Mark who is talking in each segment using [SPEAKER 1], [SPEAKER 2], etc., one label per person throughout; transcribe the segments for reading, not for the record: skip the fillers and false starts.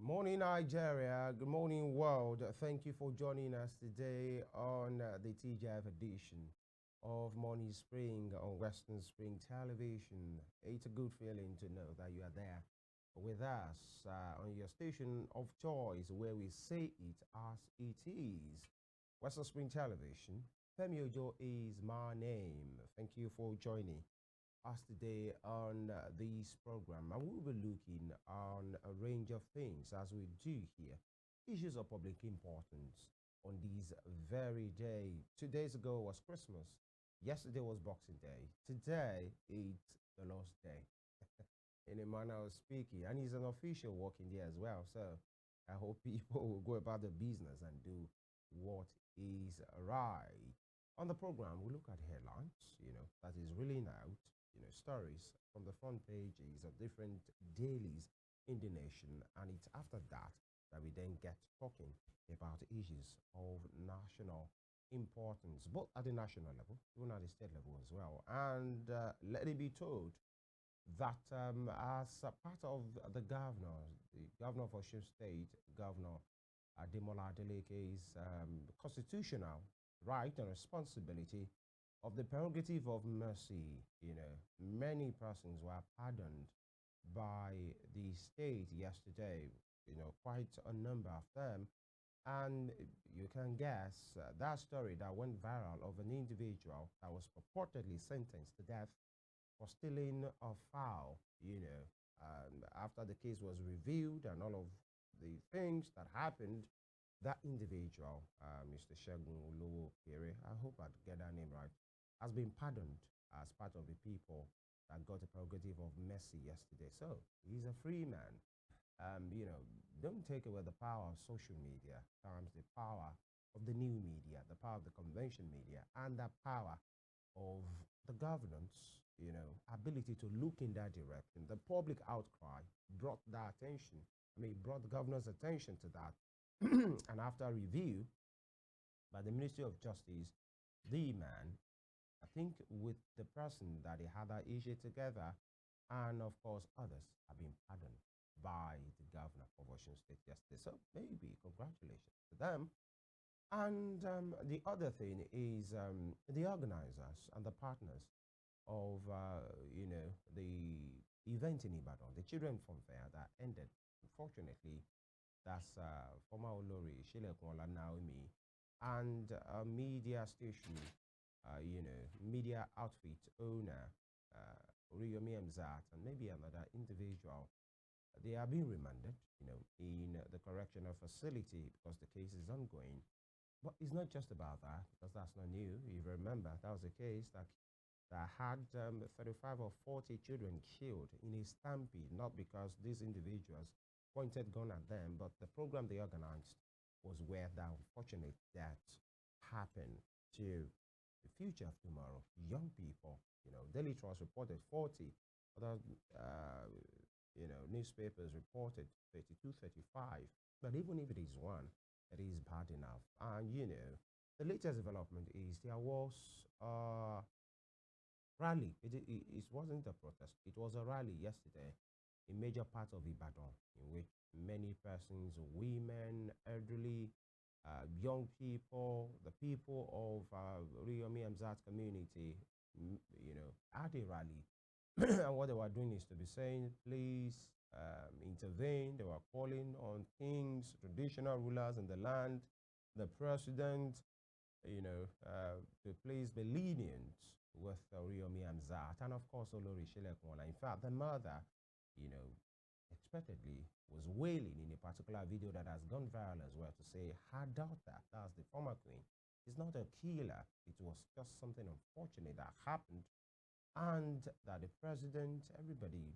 [SPEAKER 1] Morning, Nigeria. Good morning, world. Thank you for joining us today on the TGF edition of Morning Spring on Western Spring Television. It's a good feeling to know that you are there with us on your station of choice where we say it as it is. Western Spring Television. Femi Ojo is my name. Thank you for joining us today on this program, and we'll be looking on a range of things as we do here. Issues of public importance on this very day. 2 days ago was Christmas. Yesterday was Boxing Day. Today is the Lord's Day, in a manner of speaking, and it's an official working day as well. So I hope people will go about their business and do what is right. On the program, we look at headlines, that is really out, stories from the front pages of different dailies in the nation. And it's after that that we then get talking about issues of national importance, both at the national level, even at the state level as well. And let it be told that as a part of the governor of Osun State, Governor Ademola Adeleke's constitutional right and responsibility of the prerogative of mercy, many persons were pardoned by the state yesterday, quite a number of them. And you can guess that story that went viral of an individual that was purportedly sentenced to death for stealing a fowl, after the case was reviewed and all of the things that happened, that individual, Mr. Shegun Olowo Pere, I hope I get that name right, has been pardoned as part of the people that got the prerogative of mercy yesterday. So he's a free man. Don't take away the power of social media, times the power of the new media, the power of the convention media, and the power of the governance, ability to look in that direction. The public outcry brought that attention. Brought the governor's attention to that. And after review by the Ministry of Justice, the man, I think with the person that they had that issue together, and of course others have been pardoned by the governor of Washington State yesterday. So maybe congratulations to them. And the other thing is the organizers and the partners of the event in Ibadan, the Children Fun Fair that ended. Unfortunately, that's former Olori Shilekunola Naomi and a media station, media outfit owner, Oriyomi Mzat, and maybe another individual. They are being remanded, in the correctional facility because the case is ongoing. But it's not just about that, because that's not new. You remember that was a case that had 35 or 40 children killed in a stampede, not because these individuals pointed gun at them, but the program they organized was where that unfortunate death happened to the future of tomorrow. Young people, Daily Trust reported 40, other, newspapers reported 32, 35. But even if it is one, it is bad enough. And, the latest development is there was rally. It wasn't a protest. It was a rally yesterday in major parts of Ibadan, in which many persons, women, elderly, young people, the people of Riyomi Amzat community, at a rally. And what they were doing is to be saying, please intervene. They were calling on kings, traditional rulers in the land, the president, to please be lenient with Riomi Amzat, and of course Olori Shilekunola. In fact, the mother, expectedly was wailing in a particular video that has gone viral as well to say her daughter, that's the former queen, is not a killer. It was just something unfortunate that happened, and that the president, everybody,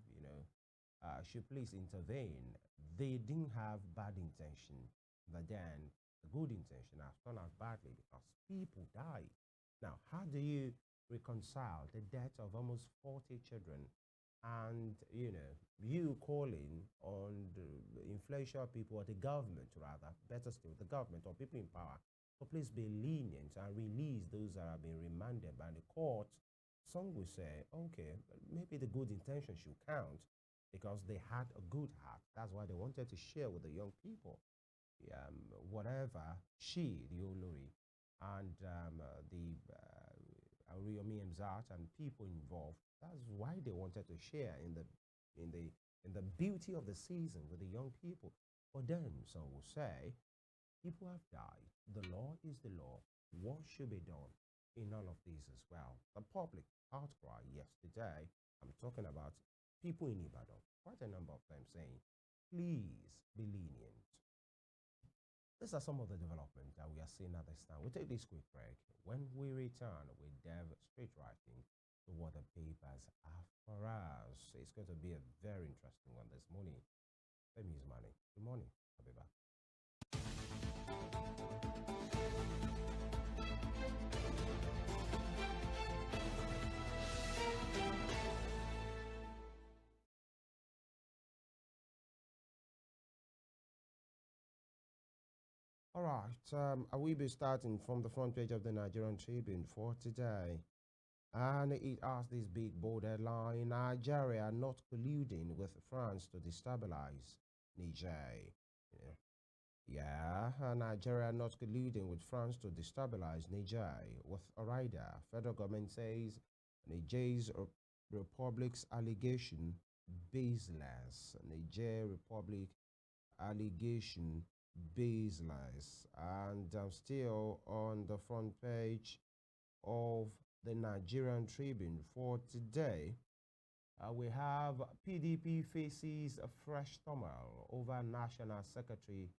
[SPEAKER 1] should please intervene. They didn't have bad intention, but then the good intention has turned out badly because people died. Now, how do you reconcile the death of almost 40 children and, you calling on the influential people or the government, rather, better still, the government or people in power, so please be lenient and release those that have been remanded by the court? Some will say, okay, maybe the good intention should count, because they had a good heart. That's why they wanted to share with the young people whatever she, the Olori, and Auriomi Mzat and people involved. That's why they wanted to share in the in the beauty of the season with the young people. For them, some will say, people have died. The law is the law. What should be done in all of this as well? The public outcry yesterday, I'm talking about people in Ibadan, quite a number of them saying, please be lenient. These are some of the developments that we are seeing at this time. We take this quick break. When we return, we delve straight right into what the papers have for us. It's going to be a very interesting one this morning. Let me use money. Good morning. I'll be back. All right, I will be starting from the front page of the Nigerian Tribune for today. And it has this big bold headline, Nigeria not colluding with France to destabilize Niger. Yeah, Nigeria not colluding with France to destabilize Niger. With a rider, federal government says Niger's Republic's allegation baseless. Niger Republic allegation baseless. And still on the front page of the Nigerian Tribune for today, we have PDP faces a fresh turmoil over National Secretary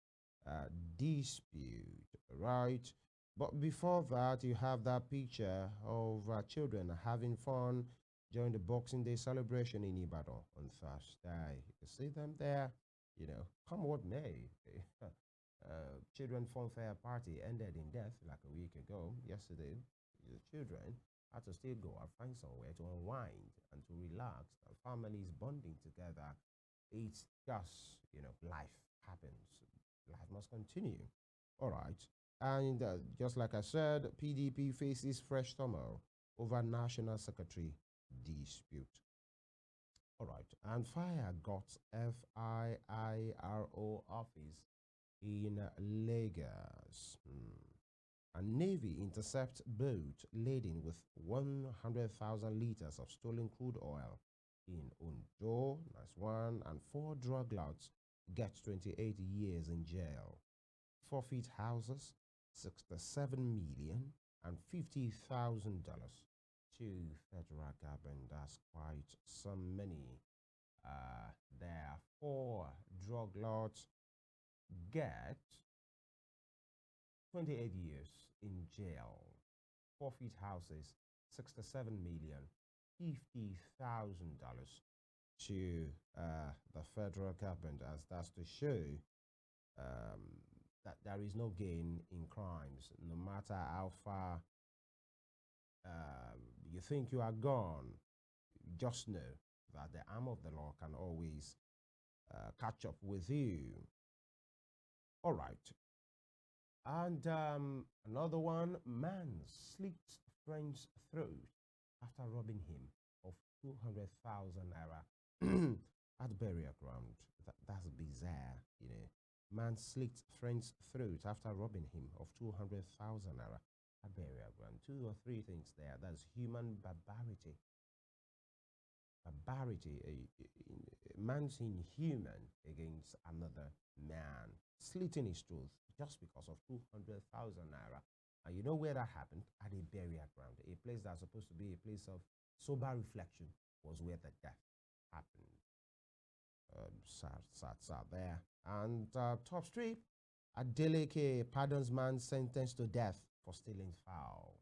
[SPEAKER 1] dispute, right? But before that, you have that picture of children having fun during the Boxing Day celebration in Ibadan on Thursday. You can see them there, come what may. Children Fun Fair party ended in death like a week ago. Yesterday, the children had to still go and find somewhere to unwind and to relax. And families bonding together. It's just, life happens. Life must continue. All right. And just like I said, PDP faces fresh turmoil over National Secretary dispute. All right. And fire got FIIRO office in Lagos. And Navy intercept boat laden with 100,000 liters of stolen crude oil in Ondo. Nice one. And 4 drug lords get 28 years in jail. Forfeit houses, 67 million and $50,000 to federal government. That's quite some money. There are 4 drug lords get 28 years in jail, forfeit houses, 67 million, $50,000 to the federal government, as that's to show that there is no gain in crimes, no matter how far you think you are gone. Just know that the arm of the law can always catch up with you. All right. And another one, man slits friend's throat after robbing him of 200,000 naira at burial ground. That's bizarre, Man slit friend's throat after robbing him of 200,000 naira at burial ground. 2 or 3 things there. That's human barbarity. Barbarity, a man's inhuman against another man, slitting his throat just because of 200,000 naira. And you know where that happened? At a burial ground, a place that's supposed to be a place of sober reflection was where the death happened. Sad there. And top strip, Adeleke pardons man sentenced to death for stealing fowl.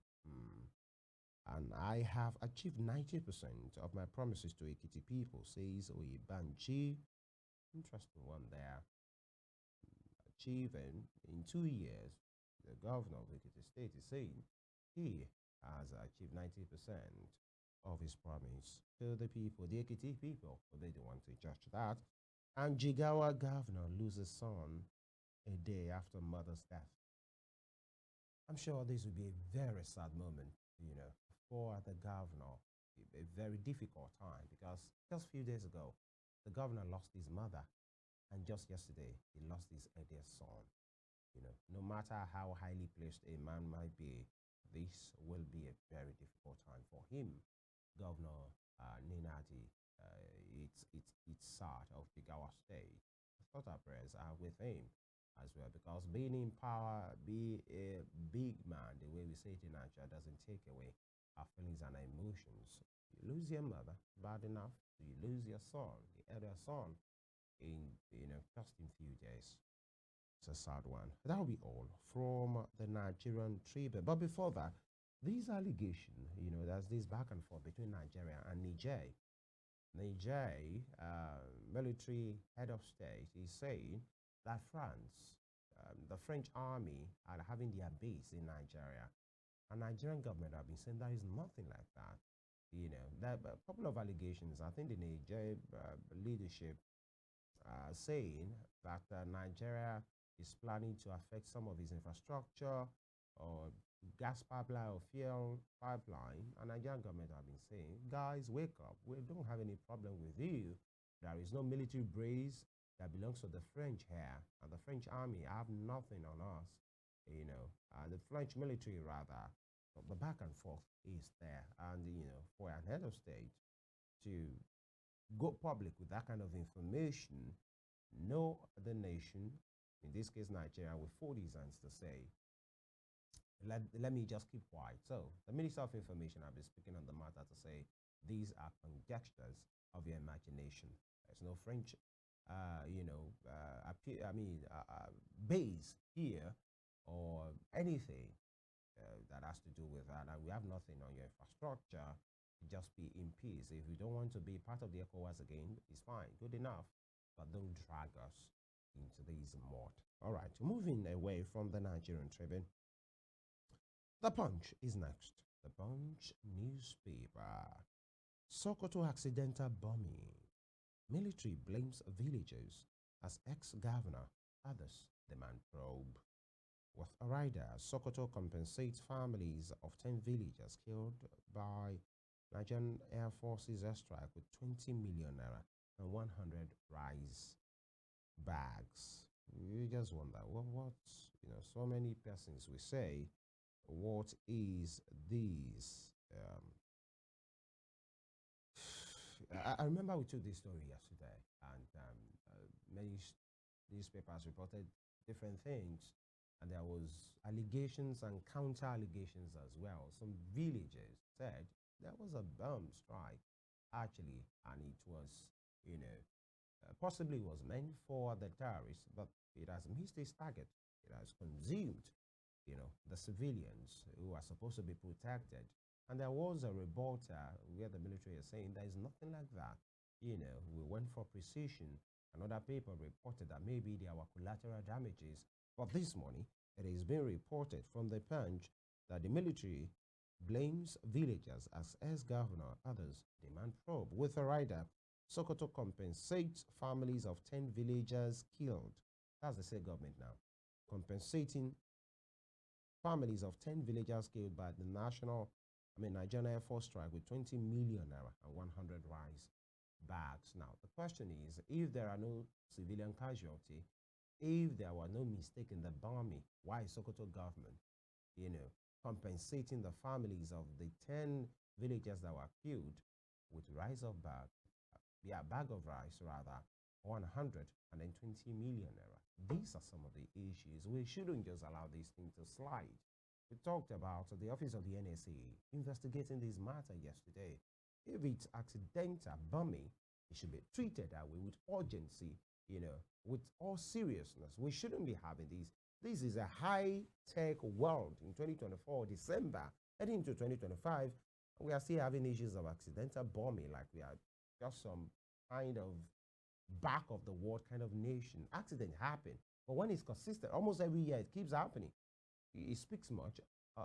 [SPEAKER 1] And I have achieved 90% of my promises to Ekiti people, says Oyebanji. Interesting one there. Achieving in 2 years, the governor of Ekiti State is saying he has achieved 90% of his promise to the people, the Ekiti people, but they don't want to judge that. And Jigawa governor loses son a day after mother's death. I'm sure this will be a very sad moment, for the governor. A very difficult time because just a few days ago, The governor lost his mother, and just yesterday, he lost his eldest son. No matter how highly placed a man might be, this will be a very difficult time for him. Governor Ninadi, it's sad of Jigawa State. I thought our prayers are with him as well, because being in power, be a big man, the way we say it in Nigeria, doesn't take away our feelings and our emotions. You lose your mother, bad enough. You lose your son, the elder son, in just in few days. It's a sad one. That'll be all from the Nigerian Tribune. But before that, these allegations, there's this back and forth between Nigeria and Niger. Niger, military head of state, is saying that France, the French army, are having their base in Nigeria. And Nigerian government have been saying there is nothing like that. That a couple of allegations. I think the Niger leadership saying that Nigeria is planning to affect some of its infrastructure or gas pipeline or fuel pipeline. And Nigerian government have been saying, guys, wake up. We don't have any problem with you. There is no military base that belongs to the French here. And the French army have nothing on us. The French military rather. But the back and forth is there. And, for an head of state to go public with that kind of information, no other nation, in this case Nigeria, will fold his hands to say, let me just keep quiet. So the Minister of Information have been speaking on the matter to say these are conjectures of your imagination. There's no French, base here or anything that has to do with that. And we have nothing on your infrastructure. Just be in peace. If you don't want to be part of the ECOWAS again, it's fine, good enough. But don't drag us into this mud. All right, moving away from the Nigerian Tribune. The Punch is next. The Punch newspaper. Sokoto accidental bombing. Military blames villagers as ex-governor. Others demand probe. With a rider, Sokoto compensates families of 10 villagers killed by Nigerian Air Force's airstrike with 20 million naira and 100 rice bags. You just wonder, what so many persons will say, what is this? I remember we took this story yesterday, and many newspapers reported different things, and there was allegations and counter allegations as well. Some villagers said there was a bomb strike actually, and it was, possibly was meant for the terrorists, but it has missed its target. It has consumed, the civilians who are supposed to be protected. And there was a reporter where the military is saying there is nothing like that. We went for precision. Another paper reported that maybe there were collateral damages. But this morning, it is being reported from the Punch that the military blames villagers as ex-governor. Others demand probe. With a rider, Sokoto compensates families of 10 villagers killed. That's the state government now. Compensating families of 10 villagers killed by the Nigerian Air Force strike with 20 million naira and 100 rice bags. Now, the question is, if there are no civilian casualty, if there were no mistake in the bombing, why is Sokoto government, compensating the families of the 10 villagers that were killed with rice of bag, bag of rice rather, 100 and then 20 million naira? These are some of the issues. We shouldn't just allow these things to slide. We talked about the office of the NSA investigating this matter yesterday. If it's accidental bombing, it should be treated that way with urgency, with all seriousness. We shouldn't be having these. This is a high-tech world in 2024, December, heading into 2025. We are still having issues of accidental bombing, like we are just some kind of back of the world kind of nation. Accidents happen, but when it's consistent, almost every year it keeps happening. It speaks much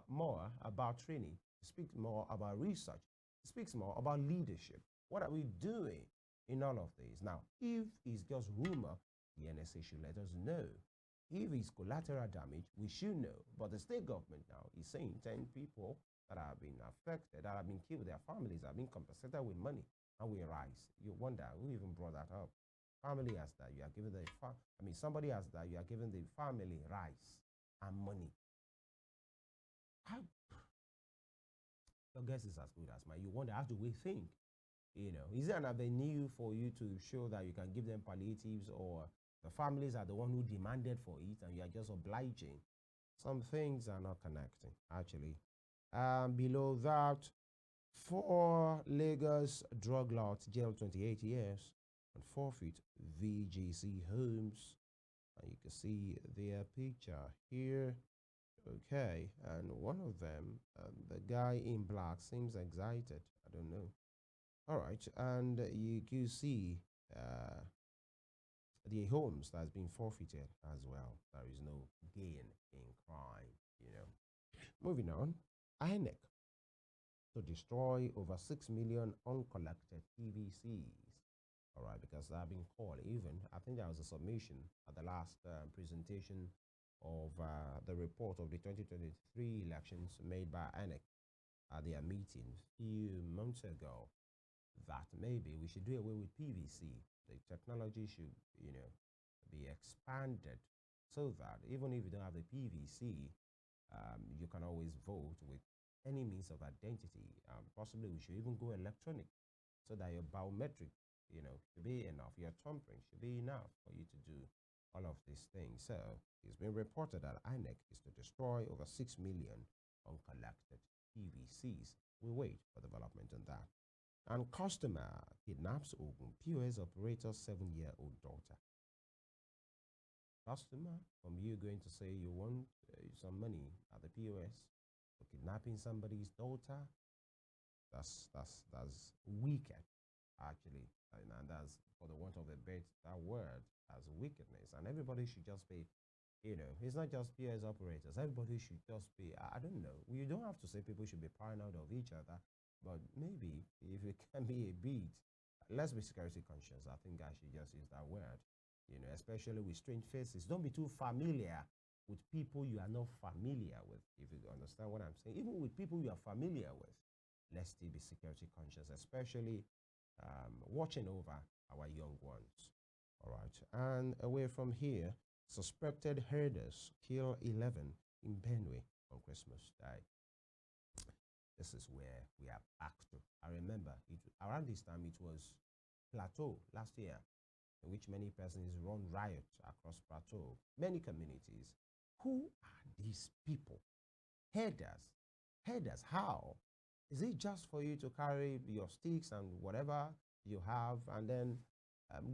[SPEAKER 1] more about training. It speaks more about research. It speaks more about leadership. What are we doing in all of this? Now, if it's just rumor, the NSA should let us know. If it's collateral damage, we should know. But the state government now is saying 10 people that have been affected, that have been killed, their families have been compensated with money. and with rice. You wonder who even brought that up. Family has that. You are giving somebody has that. You are giving the family rice and money. How your guess is as good as mine. You wonder how do we think? Is there an avenue for you to show that you can give them palliatives, or the families are the one who demanded for it and you are just obliging? Some things are not connecting, actually. Below that, for Lagos drug lords, jail 28 years and forfeit VGC homes. And you can see their picture here. Okay, and one of them, the guy in black, seems excited. I don't know. All right, and you can see the homes that's been forfeited as well. There is no gain in crime, you know. Moving on, INEC to destroy over 6 million uncollected PVCs. All right, because I've been called even. I think there was a submission at the last presentation of the report of the 2023 elections made by INEC at their meeting a few months ago, that maybe we should do away with PVC. The technology should, be expanded so that even if you don't have the PVC, you can always vote with any means of identity. Possibly we should even go electronic so that your biometric, should be enough. Your thumbprint should be enough for you to do all of these things. So it's been reported that INEC is to destroy over 6 million uncollected PVCs. We wait for development on that. And customer kidnaps Ogun POS operator's 7-year-old daughter. Customer, from you going to say you want some money at the POS for kidnapping somebody's daughter, that's wicked, actually, and that's, for the want of a better word, as wickedness. And everybody should just be, it's not just POS operators. Everybody should just be, I don't know. You don't have to say people should be paranoid of each other, but maybe if it can be a bit, let's be security conscious. I think I should just use that word, especially with strange faces. Don't be too familiar with people you are not familiar with, if you understand what I'm saying. Even with people you are familiar with, let's still be security conscious, especially watching over our young ones. All right. And away from here, suspected herders kill 11 in Benue on Christmas Day. This is where we are back to. I remember around this time it was Plateau last year, in which many persons run riot across Plateau, many communities. Who are these people? Herders. Herders, how? Is it just for you to carry your sticks and whatever you have and then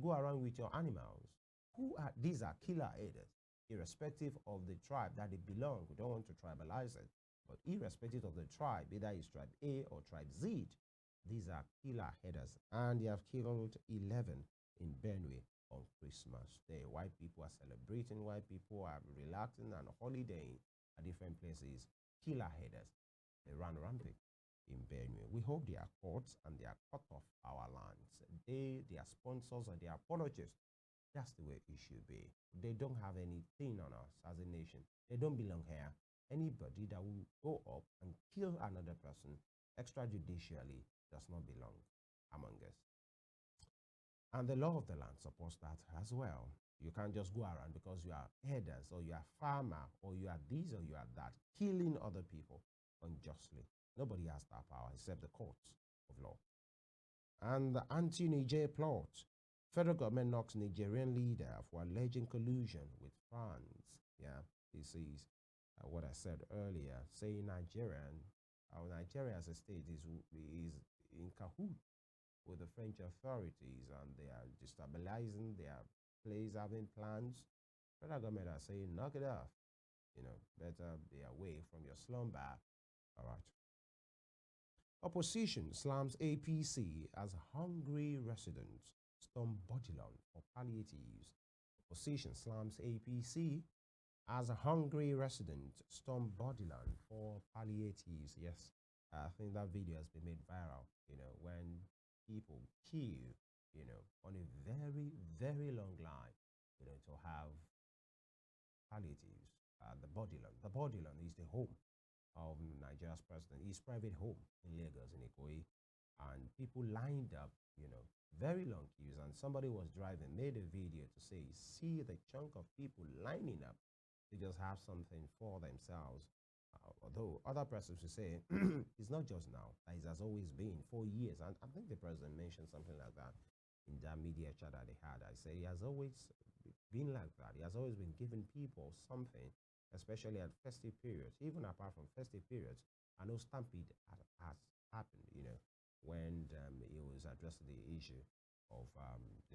[SPEAKER 1] go around with your animals? Who are these? Are killer herders, irrespective of the tribe that they belong. We don't want to tribalize it, but irrespective of the tribe, either it's tribe A or tribe Z, these are killer herders, and they have killed 11 in Benue on Christmas Day. White people are celebrating, white people are relaxing and holidaying at different places. Killer herders, they run rampant in Benue. We hope they are caught and they are cut off our lands. Their sponsors, and their apologists. That's the way it should be. They don't have anything on us as a nation. They don't belong here. Anybody that will go up and kill another person extrajudicially does not belong among us. And the law of the land supports that as well. You can't just go around because you are herders or you are farmer or you are this or you are that, killing other people unjustly. Nobody has that power except the courts of law. And the anti-Niger plot. Federal government knocks Nigerian leader for alleging collusion with France. Yeah, this is what I said earlier, saying Nigeria as a state is in cahoot with the French authorities, and they are destabilizing their place, having plans. Federal government are saying, knock it off. Better be away from your slumber. All right. Opposition slams APC as hungry residents storm Bodilon for palliatives. Opposition slams APC as a hungry resident storm Bodilon for palliatives. Yes, I think that video has been made viral. When people queue, on a very, very long line, to have palliatives. The Bodilon is the home of Nigeria's president, his private home in Lagos, in Ikoyi, and people lined up you know, very long queues. And somebody was driving, made a video to say, see the chunk of people lining up to just have something for themselves. Although other persons will say it's not just now, that it has always been for years. And I think the president mentioned something like that in that media chat that they had. I said he has always been like that. He has always been giving people something, especially at festive periods, even apart from festive periods. I know Stampede has happened, when he was addressing the issue of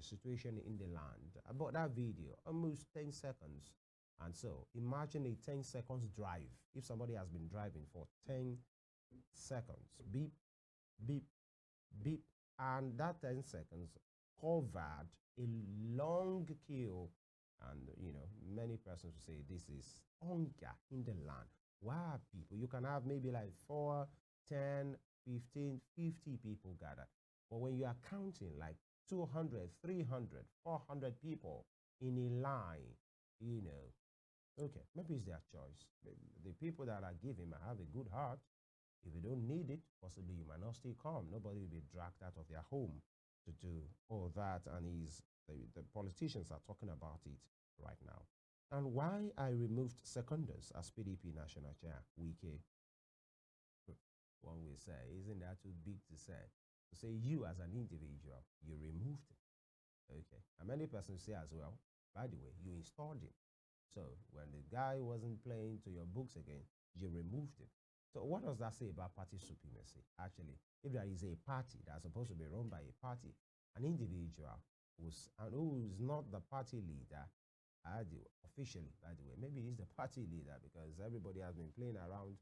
[SPEAKER 1] the situation in the land. About that video, almost 10 seconds. And so imagine a 10 seconds drive. If somebody has been driving for 10 seconds, beep, beep, beep, and that 10 seconds covered a long queue. And many persons will say this is hunger in the land. Why people? You can have maybe like 4, 10, 15, 50 people gathered. But when you are counting like 200, 300, 400 people in a line, okay, maybe it's their choice. The people that are giving might have a good heart. If you don't need it, possibly you might not still come. Nobody will be dragged out of their home to do all that. And the politicians are talking about it right now. And why I removed seconders as PDP national chair, Wike, one will say, isn't that too big to say? To say you as an individual, you removed it. Okay. And many persons say as well, by the way, you installed him. So when the guy wasn't playing to your books again, you removed him. So what does that say about party supremacy? Actually, if there is a party that's supposed to be run by a party, an individual who is not the party leader, officially, by the way, maybe he's the party leader because everybody has been playing around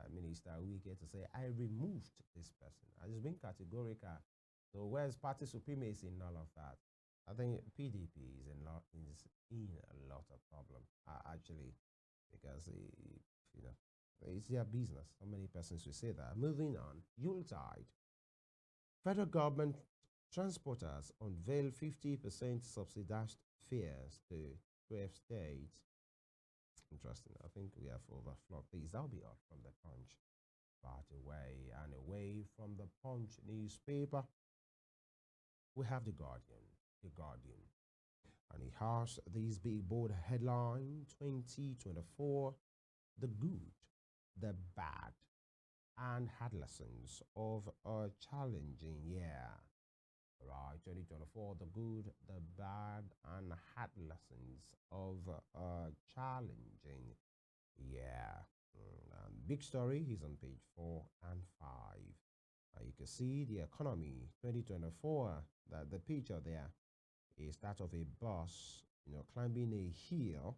[SPEAKER 1] Minister Wike to say, I removed this person. I just been categorical. So where's party supremacy in all of that? I think PDP is in a lot of problem, actually, because it's their business. How many persons will say that? Moving on, Yuletide. Federal government transporters unveil 50% subsidized fares to 12 states. Interesting. I think we have overflowed these. That'll be all from the Punch. But away from the Punch newspaper, we have the Guardian. The Guardian. And it has these big bold headline 2024, the good, the bad, and hard lessons of a challenging year. Right, 2024, the good, the bad, and hard lessons of a challenging year. And big story is on page 4 and 5. You can see the economy 2024, that the picture there is that of a bus, climbing a hill,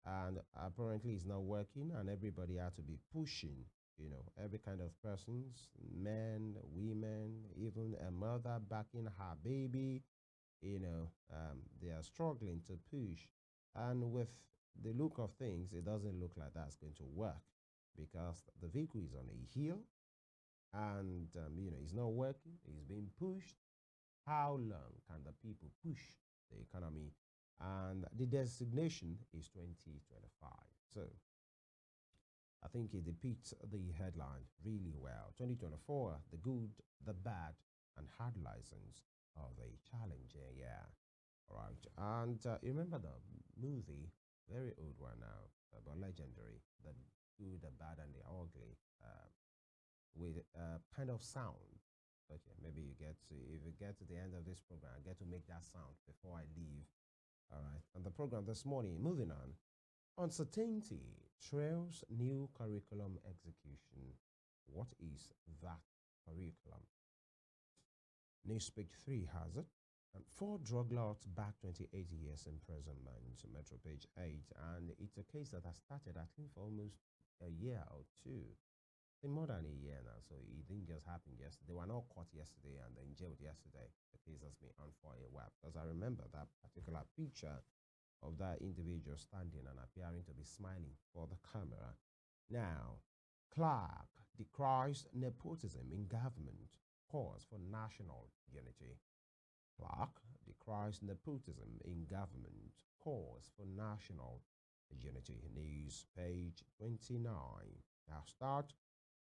[SPEAKER 1] and apparently it's not working, and everybody had to be pushing, every kind of persons, men, women, even a mother backing her baby, they are struggling to push. And with the look of things, it doesn't look like that's going to work because the vehicle is on a hill and, it's not working, it's being pushed. How long can the people push the economy? And the designation is 2025. So I think it depicts the headline really well. 2024, the good, the bad, and hard lessons of a challenging year. All right. And you remember the movie, very old one now, but legendary, the good, the bad, and the ugly, with kind of sound. Okay, maybe if you get to the end of this program, I get to make that sound before I leave. All right. And the program this morning, moving on. Uncertainty trails new curriculum execution. What is that curriculum? Newspeak 3 has it. And 4 drug lords back 28 years imprisonment, Metro page 8. And it's a case that has started, I think, for almost a year or two. I think more than a year now. So it didn't just happen yesterday. They were not caught yesterday and then jailed yesterday. The case has been on for a while. Because I remember that particular picture of that individual standing and appearing to be smiling for the camera. Now, Clark decries nepotism in government, calls for national unity. Clark decries nepotism in government, calls for national unity. News page 29. Now start.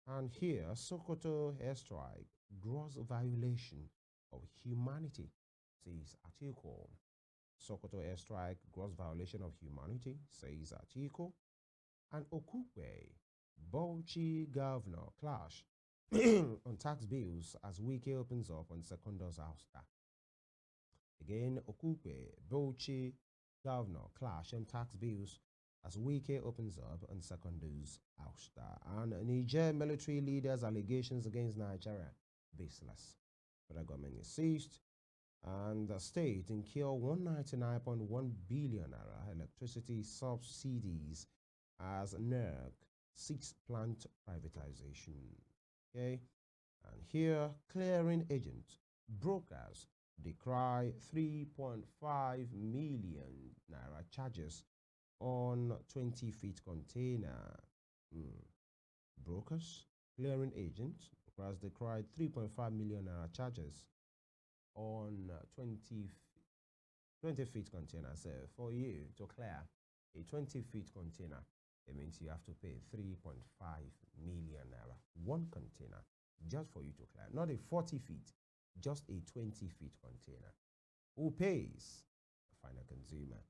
[SPEAKER 1] And here, Sokoto airstrike, gross violation of humanity, says article. Sokoto airstrike, gross violation of humanity, says article. And Okupe, Bauchi governor clash on tax bills as Wiki opens up on Secondus ouster. Again, Okupe, Bauchi governor clash on tax bills as Wiki opens up on Secondus ouster. And Niger military leaders' allegations against Nigeria baseless. Federal government is seized. And the state incur 199.1 billion naira electricity subsidies as NERC seeks plant privatization. Okay, and here clearing agents, brokers decry 3.5 million naira charges on 20 feet container. Brokers, clearing agents, brokers decried 3.5 million naira charges on 20 feet container. So for you to clear a 20 feet container, it means you have to pay 3.5 million naira, one container, just for you to clear. Not a 40 feet, just a 20 feet container. Who pays? The final consumer.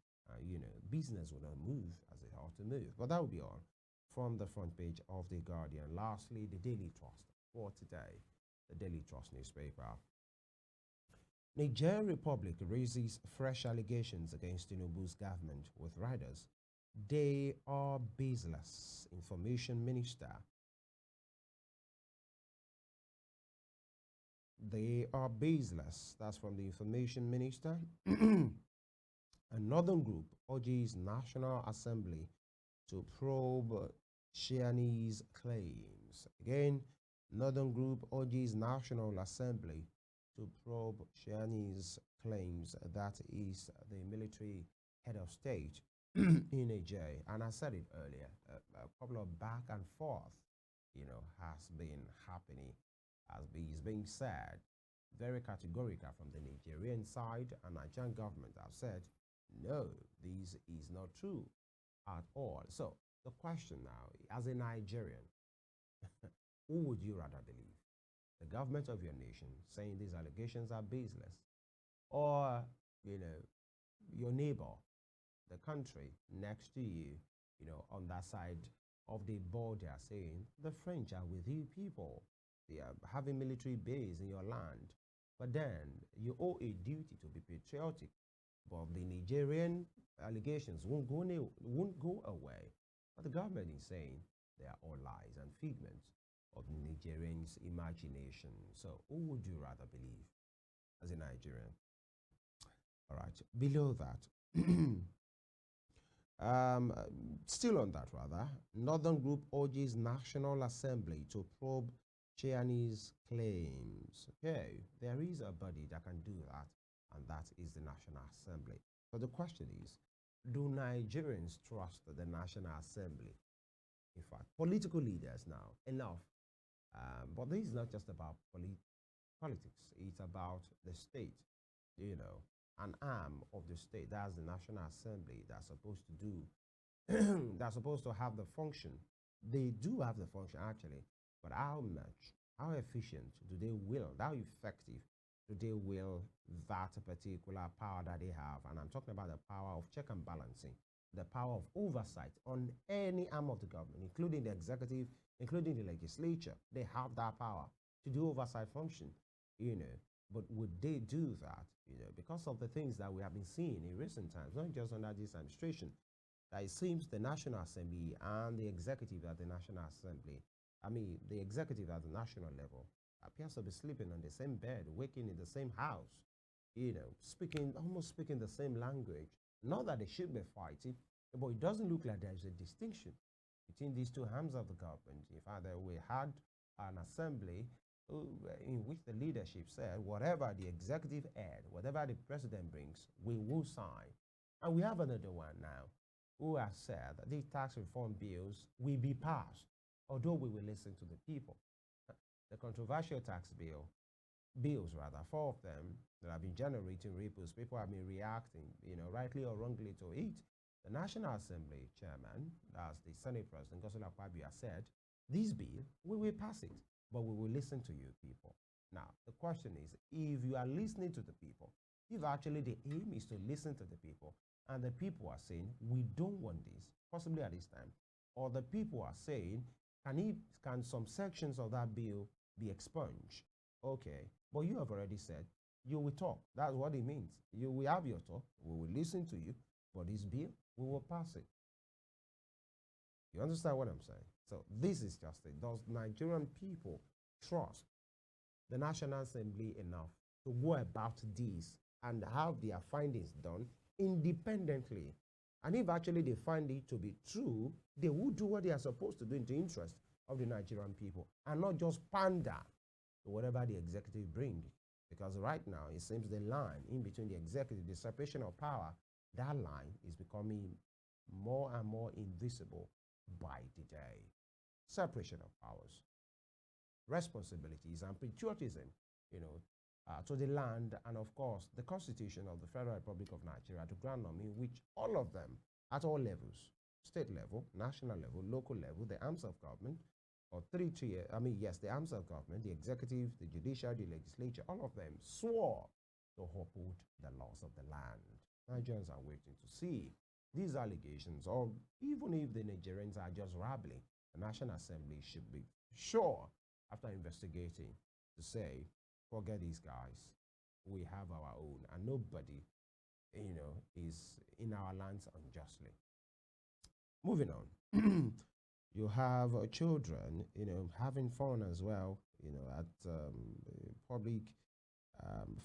[SPEAKER 1] Business will not move as it ought to move. But that will be all from the front page of The Guardian. Lastly, the Daily Trust for today. The Daily Trust newspaper. Niger Republic raises fresh allegations against Tinubu's government with riders. They are baseless. Information Minister. They are baseless. That's from the Information Minister. A northern group urges National Assembly to probe Chinese claims. Again, northern group urges National Assembly to probe Chinese claims. That is the military head of state in Niger. And I said it earlier, a couple of back and forth, has been happening, is being said, very categorical from the Nigerian side, and Nigerian government have said, no, this is not true at all. So the question now, as a Nigerian, who would you rather believe? The government of your nation saying these allegations are baseless, or your neighbor, the country next to you, on that side of the border saying the French are with you people, they are having military base in your land, but then you owe a duty to be patriotic. But the Nigerian allegations won't go away. But the government is saying they are all lies and figments of the Nigerians' imagination. So who would you rather believe as a Nigerian? All right, below that, still on that rather, Northern Group urges National Assembly to probe Chinese claims. Okay, there is a body that can do that, and that is the National Assembly. So the question is, do Nigerians trust the National Assembly? In fact, political leaders now, enough. But this is not just about politics. It's about the state, an arm of the state. That's the National Assembly that's supposed to do, that's supposed to have the function. They do have the function actually, but how much, how efficient do they wield, how effective do they wield that particular power that they have? And I'm talking about the power of check and balancing, the power of oversight on any arm of the government, including the executive, including the legislature. They have that power to do oversight function, But would they do that, because of the things that we have been seeing in recent times, not just under this administration, that it seems the National Assembly and the executive at the National Assembly, the executive at the national level, appears to be sleeping on the same bed, waking in the same house, almost speaking the same language. Not that they should be fighting, but it doesn't look like there's a distinction between these two arms of the government. In fact, we had an assembly in which the leadership said, whatever the executive head, whatever the president brings, we will sign. And we have another one now who has said that these tax reform bills will be passed, although we will listen to the people. The controversial tax bills rather, four of them that have been generating ripples, people have been reacting, rightly or wrongly to it. The National Assembly chairman, that's the Senate President, Gosola Akpabio, said, this bill, we will pass it, but we will listen to you people. Now, the question is, if you are listening to the people, if actually the aim is to listen to the people, and the people are saying, we don't want this, possibly at this time, or the people are saying, can some sections of that bill be expunged? Okay, but you have already said you will talk. That's what it means. You will have your talk. We will listen to you, but this bill, we will pass it. You understand what I'm saying? So this is just it. Does Nigerian people trust the National Assembly enough to go about this and have their findings done independently? And if actually they find it to be true, they will do what they are supposed to do in the interest of the Nigerian people and not just pander to whatever the executive bring. Because right now, it seems the line in between the executive, the separation of power, that line is becoming more and more invisible by the day. Separation of powers, responsibilities, and patriotism, you know, to the land, and of course, the Constitution of the Federal Republic of Nigeria to grant on me, which all of them, at all levels, state level, national level, local level, the arms of government, or three tier, I mean, yes, the arms of government, the executive, the judicial, the legislature, all of them swore to uphold the laws of the land. Nigerians are waiting to see these allegations, or even if the Nigerians are just rambling, the National Assembly should be sure, after investigating, to say, forget these guys. We have our own, and nobody, is in our lands unjustly. Moving on. You have children, having fun as well, at public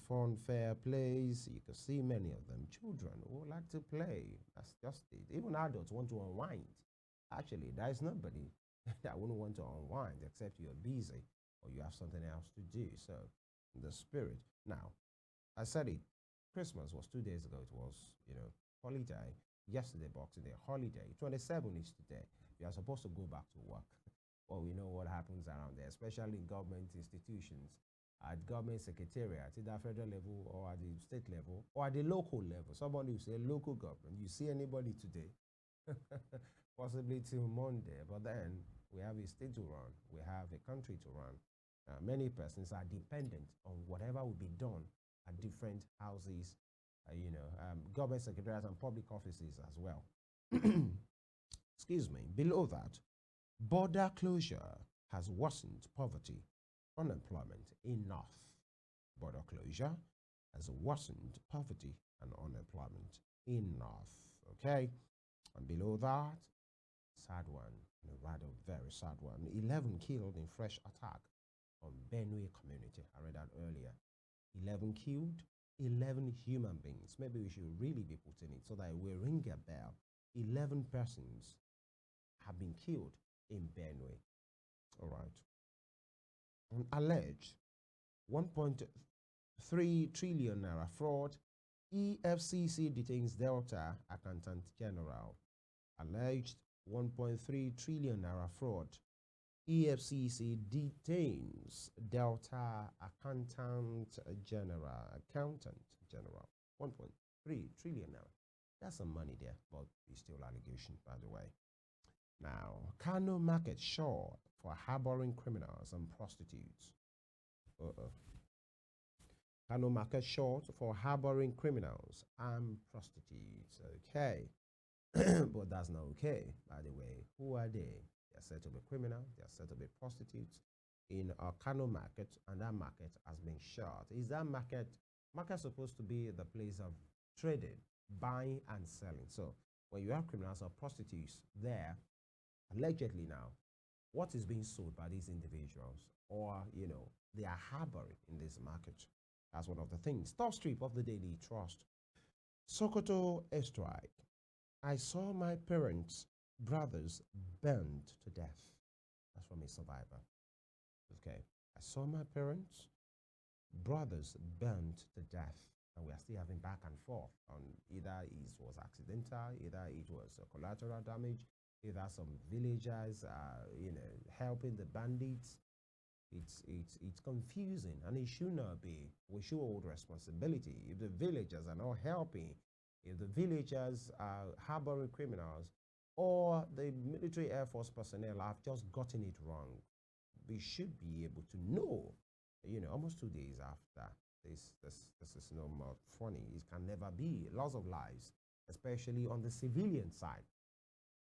[SPEAKER 1] fun fair plays. You can see many of them. Children who like to play. That's just it. Even adults want to unwind. Actually, there is nobody that wouldn't want to unwind except you're busy or you have something else to do. So, the spirit. Now, I said it. Christmas was 2 days ago. It was, holiday. Yesterday, Boxing Day, holiday. 27 is today. You are supposed to go back to work. Well, we know what happens around there, especially in government institutions, at government secretariat, either federal level or at the state level or at the local level. Somebody will say local government. You see anybody today? Possibly till Monday, but then we have a state to run. We have a country to run. Many persons are dependent on whatever will be done at different houses, government secretariats and public offices as well. Excuse me. Below that, border closure has worsened poverty, unemployment in North. Border closure has worsened poverty and unemployment in North. Okay? And below that, sad one, and a rather very sad one. 11 killed in fresh attack on Benue community. I read that earlier. 11 killed, 11 human beings. Maybe we should really be putting it so that we ring a bell. 11 persons have been killed in Benue. All right. On alleged 1.3 trillion naira fraud, EFCC detains Delta Accountant General. Alleged 1.3 trillion naira fraud, EFCC detains Delta Accountant General. 1.3 trillion naira. That's some money there, but it's still allegation, by the way. Now, Kano market short for harboring criminals and prostitutes. Kano market short for harboring criminals and prostitutes. Okay. But that's not okay, by the way. Who are they? They're said to be criminal, they're said to be prostitutes in a Kano market, and that market has been shut. Is that market supposed to be the place of trading, buying and selling? So when you have criminals or prostitutes there, allegedly now, what is being sold by these individuals, or they are harboring in this market? That's one of the things. Top strip of the Daily Trust. Sokoto airstrike. I saw my parents' brothers burned to death. That's from a survivor. Okay. I saw my parents' brothers burned to death. And we are still having back and forth on either it was accidental, either it was a collateral damage, either some villagers are, helping the bandits. It's confusing, and it should not be. We should hold responsibility. If the villagers are not helping, if the villagers are harboring criminals, or the military air force personnel have just gotten it wrong, we should be able to know almost 2 days after this is no more funny. It can never be. Loss of lives, especially on the civilian side.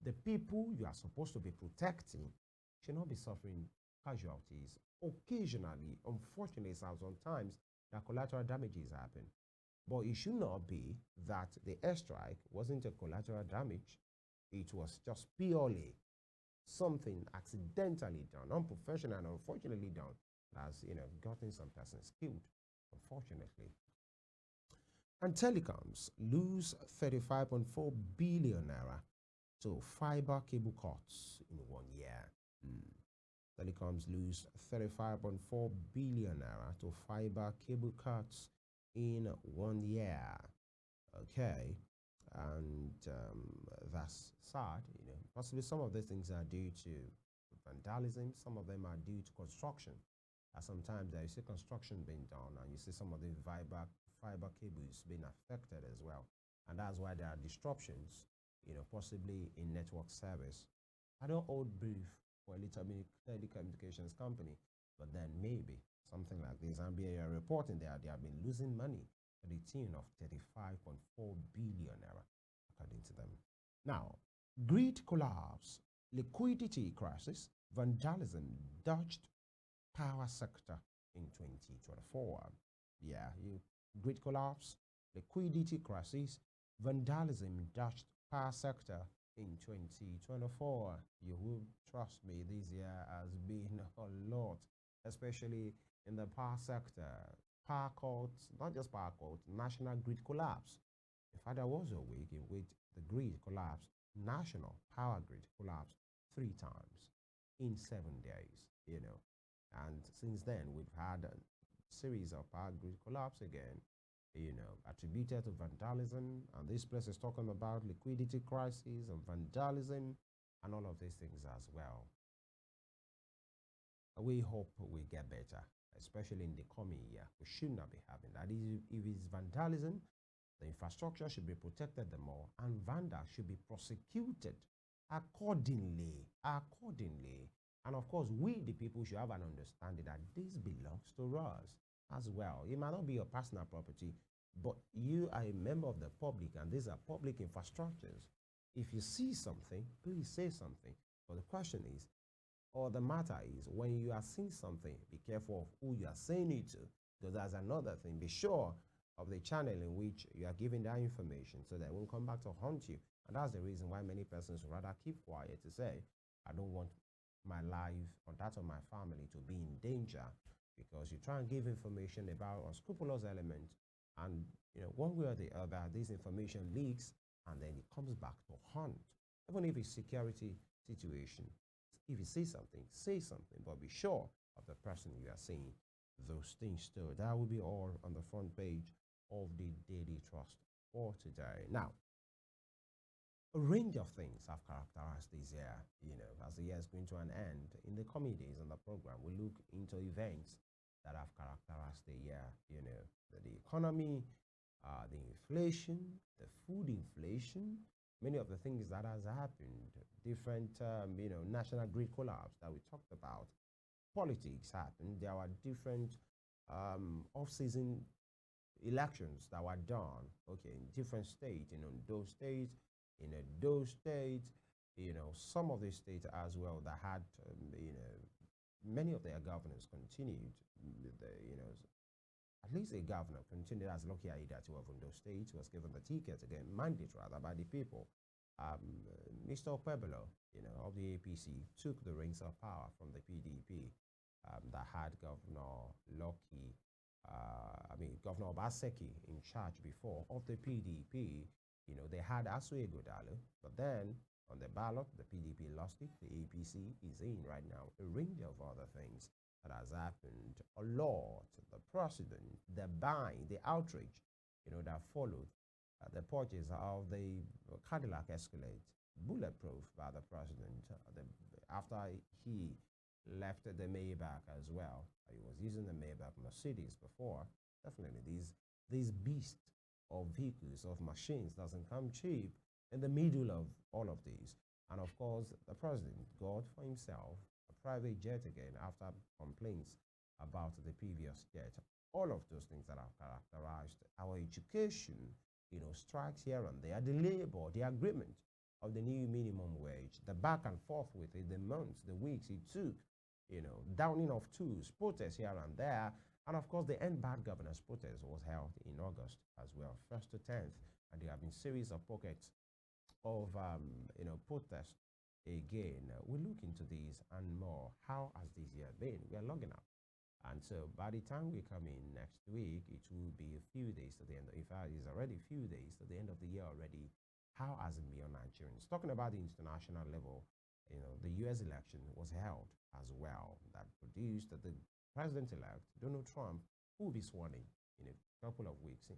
[SPEAKER 1] The people you are supposed to be protecting should not be suffering casualties. Occasionally, unfortunately, sometimes that collateral damages happen. But it should not be that the airstrike wasn't a collateral damage. It was just purely something accidentally done, unprofessional and unfortunately done, that has gotten some persons killed, unfortunately. And telecoms lose 35.4 billion naira to fiber cable cuts in 1 year. Mm. Telecoms lose 35.4 billion naira to fiber cable cuts in 1 year. Okay, and that's sad. Possibly some of these things are due to vandalism. Some of them are due to construction. Sometimes you see construction being done, and you see some of the fiber cables being affected as well, and that's why there are disruptions. Possibly in network service. I don't hold brief for a telecommunications company, but then maybe something like this. And they are reporting that they have been losing money to the tune of 35.4 billion naira, according to them. Now, grid collapse, liquidity crisis, vandalism dodged power sector in 2024. Yeah, grid collapse, liquidity crisis, vandalism dodged power sector in 2024. You will trust me, this year has been a lot, especially in the power sector. Power cuts, not just power cuts, national grid collapse. In fact, there was a week in which the grid collapsed, national power grid collapsed 3 times in 7 days. And since then, we've had a series of power grid collapse again, attributed to vandalism. And this place is talking about liquidity crisis and vandalism and all of these things as well. We hope we get better, especially in the coming year. We should not be having that. If it's vandalism, the infrastructure should be protected the more, and vandals should be prosecuted accordingly. Accordingly. And of course, we, the people, should have an understanding that this belongs to us as well. It might not be your personal property, but you are a member of the public, and these are public infrastructures. If you see something, please say something. But the question is, or the matter is, when you are seeing something, be careful of who you are saying it to, because that's another thing. Be sure of the channel in which you are giving that information so that it won't come back to haunt you. And that's the reason why many persons would rather keep quiet, to say, I don't want my life or that of my family to be in danger, because you try and give information about unscrupulous elements, and one way or the other, this information leaks, and then it comes back to haunt. Even if it's security situation, if you see something, say something, but be sure of the person you are saying those things to. That will be all on the front page of the Daily Trust for today. Now, a range of things have characterized this year, as the year is going to an end. In the coming days on the program, we look into events that have characterized the year, the economy, the inflation, the food inflation, many of the things that has happened, different, national grid collapse that we talked about, politics happened, there were different off-season elections that were done, okay, in different states, those states, those states, some of the states as well that had, many of their governors continued, the, at least a governor continued as Lucky Aida to Ondo State, was given the ticket again, mandate rather, by the people. Mr. Opebelo, of the APC, took the reins of power from the PDP, that had Governor Lucky, Governor Obaseki in charge before of the PDP. They had Asue Godalo, but then on the ballot, the PDP lost it. The APC is in right now. A range of other things that has happened. A lot, the president, the buying, the outrage, that followed the purchase of the Cadillac Escalade, bulletproof by the president, after he left the Maybach as well. He was using the Maybach Mercedes before. Definitely, these beasts of vehicles, of machines, doesn't come cheap in the middle of all of these. And of course, the president got for himself a private jet again after complaints about the previous jet. All of those things that have characterized our education, strikes here and there, the labor, the agreement of the new minimum wage, the back and forth with it, the months, the weeks it took, downing of tools, protests here and there, and of course the end bad governance protest was held in August as well, 1st to 10th, and there have been series of pockets of protest again. We look into these and more. How has this year been? We are logging up. And so by the time we come in next week, it will be a few days to the end. In fact, it's already a few days to the end of the year already. How has it been on Nigerians? Talking about the international level, the US election was held as well. That produced the president-elect, Donald Trump, who will be sworn in a couple of weeks.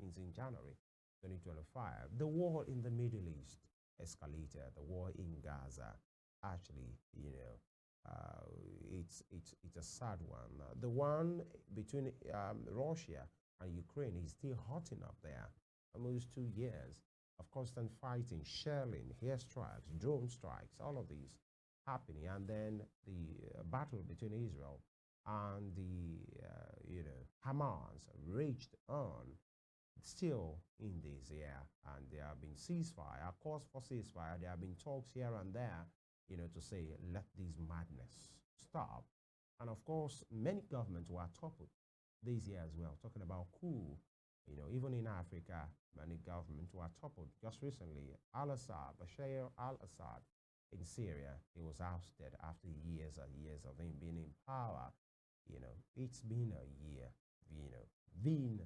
[SPEAKER 1] It's in January 2025. The war in the Middle East escalated. The war in Gaza, actually, it's a sad one. The one between Russia and Ukraine is still hotting up there. Almost 2 years of constant fighting, shelling, airstrikes, drone strikes, all of these happening, and then the battle between Israel and the Hamas raged on still in this year, and there have been ceasefire, calls for ceasefire. There have been talks here and there, to say let this madness stop. And of course, many governments were toppled this year as well. Talking about coup, even in Africa, many governments were toppled. Just recently, Al-Assad, Bashar al-Assad in Syria, he was ousted after years and years of him being in power. It's been a year, been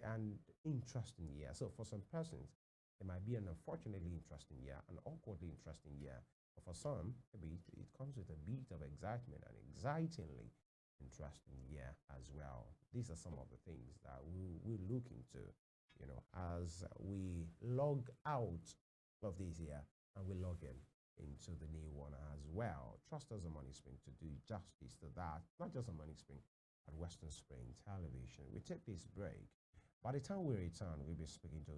[SPEAKER 1] an interesting year. So for some persons, it might be an unfortunately interesting year, an awkwardly interesting year. But for some, maybe it comes with a bit of excitement, and excitingly interesting year as well. These are some of the things that we look into, as we log out of this year and we log into the new one as well. Trust us a Money Spring to do justice to that. Not just a Money Spring, at Western Spring Television. We take this break. By the time we return, we'll be speaking to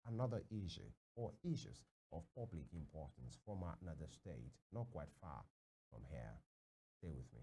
[SPEAKER 1] another issue or issues of public importance from another state, not quite far from here. Stay with me.